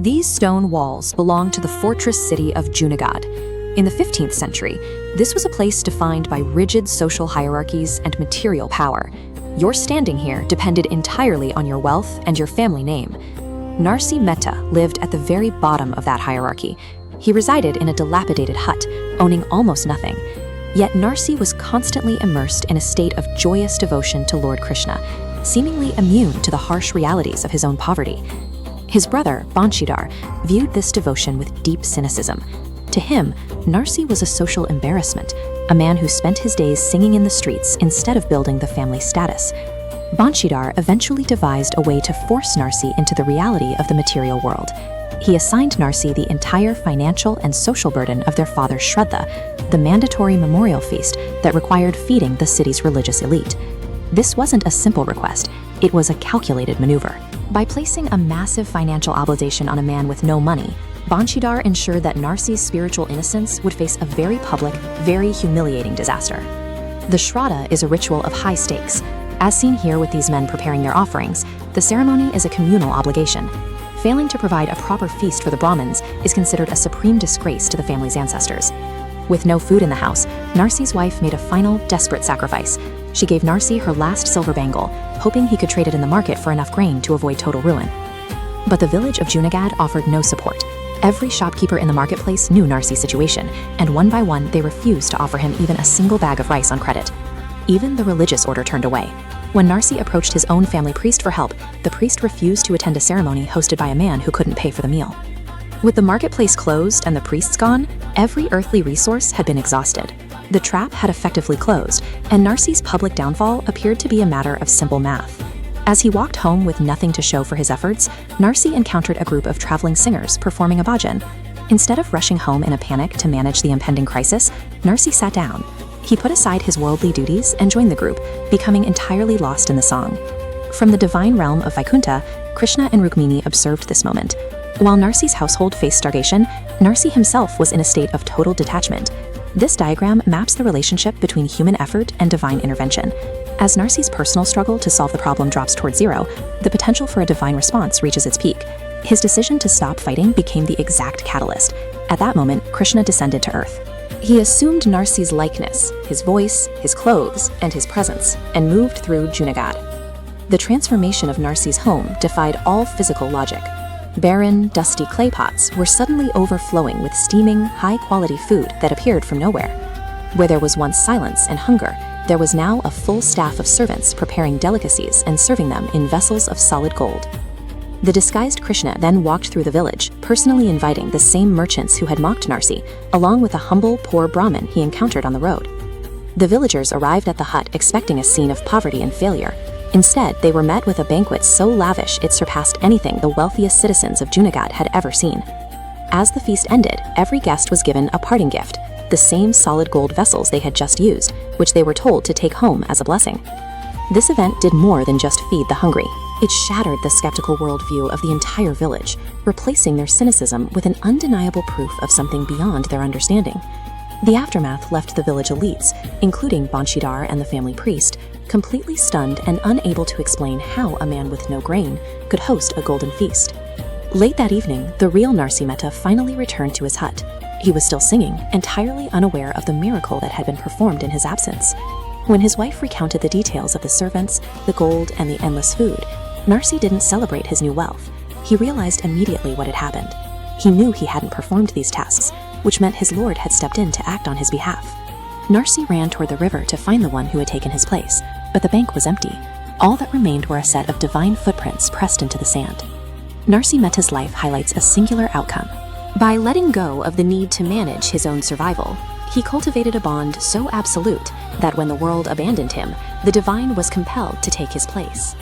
These stone walls belong to the fortress city of Junagadh. In the 15th century, this was a place defined by rigid social hierarchies and material power. Your standing here depended entirely on your wealth and your family name. Narsi Mehta lived at the very bottom of that hierarchy. He resided in a dilapidated hut, owning almost nothing. Yet Narsi was constantly immersed in a state of joyous devotion to Lord Krishna, seemingly immune to the harsh realities of his own poverty. His brother, Banshidhar, viewed this devotion with deep cynicism. To him, Narsi was a social embarrassment, a man who spent his days singing in the streets instead of building the family status. Banshidhar eventually devised a way to force Narsi into the reality of the material world. He assigned Narsi the entire financial and social burden of their father's Shraddha, the mandatory memorial feast that required feeding the city's religious elite. This wasn't a simple request, it was a calculated maneuver. By placing a massive financial obligation on a man with no money, Banshidhar ensured that Narsi's spiritual innocence would face a very public, very humiliating disaster. The Shraddha is a ritual of high stakes. As seen here with these men preparing their offerings, the ceremony is a communal obligation. Failing to provide a proper feast for the Brahmins is considered a supreme disgrace to the family's ancestors. With no food in the house, Narsi's wife made a final, desperate sacrifice. She gave Narsi her last silver bangle, hoping he could trade it in the market for enough grain to avoid total ruin. But the village of Junagadh offered no support. Every shopkeeper in the marketplace knew Narsi's situation, and one by one they refused to offer him even a single bag of rice on credit. Even the religious order turned away. When Narsi approached his own family priest for help, the priest refused to attend a ceremony hosted by a man who couldn't pay for the meal. With the marketplace closed and the priests gone, every earthly resource had been exhausted. The trap had effectively closed, and Narsi's public downfall appeared to be a matter of simple math. As he walked home with nothing to show for his efforts, Narsi encountered a group of traveling singers performing a bhajan. Instead of rushing home in a panic to manage the impending crisis, Narsi sat down. He put aside his worldly duties and joined the group, becoming entirely lost in the song. From the divine realm of Vaikuntha, Krishna and Rukmini observed this moment. While Narsi's household faced starvation, Narsi himself was in a state of total detachment. This diagram maps the relationship between human effort and divine intervention. As Narsi's personal struggle to solve the problem drops towards zero, the potential for a divine response reaches its peak. His decision to stop fighting became the exact catalyst. At that moment, Krishna descended to earth. He assumed Narsi's likeness, his voice, his clothes, and his presence, and moved through Junagadh. The transformation of Narsi's home defied all physical logic. Barren, dusty clay pots were suddenly overflowing with steaming, high-quality food that appeared from nowhere. Where there was once silence and hunger, there was now a full staff of servants preparing delicacies and serving them in vessels of solid gold. The disguised Krishna then walked through the village, personally inviting the same merchants who had mocked Narsi, along with a humble, poor Brahmin he encountered on the road. The villagers arrived at the hut expecting a scene of poverty and failure. Instead, they were met with a banquet so lavish it surpassed anything the wealthiest citizens of Junagadh had ever seen. As the feast ended, every guest was given a parting gift, the same solid gold vessels they had just used, which they were told to take home as a blessing. This event did more than just feed the hungry. It shattered the skeptical worldview of the entire village, replacing their cynicism with an undeniable proof of something beyond their understanding. The aftermath left the village elites, including Banshidhar and the family priest, completely stunned and unable to explain how a man with no grain could host a golden feast. Late that evening, the real Narsi Mehta finally returned to his hut. He was still singing, entirely unaware of the miracle that had been performed in his absence. When his wife recounted the details of the servants, the gold, and the endless food, Narsi didn't celebrate his new wealth. He realized immediately what had happened. He knew he hadn't performed these tasks, which meant his lord had stepped in to act on his behalf. Narsi ran toward the river to find the one who had taken his place, but the bank was empty. All that remained were a set of divine footprints pressed into the sand. Narsi Mehta's life highlights a singular outcome. By letting go of the need to manage his own survival, he cultivated a bond so absolute that when the world abandoned him, the divine was compelled to take his place.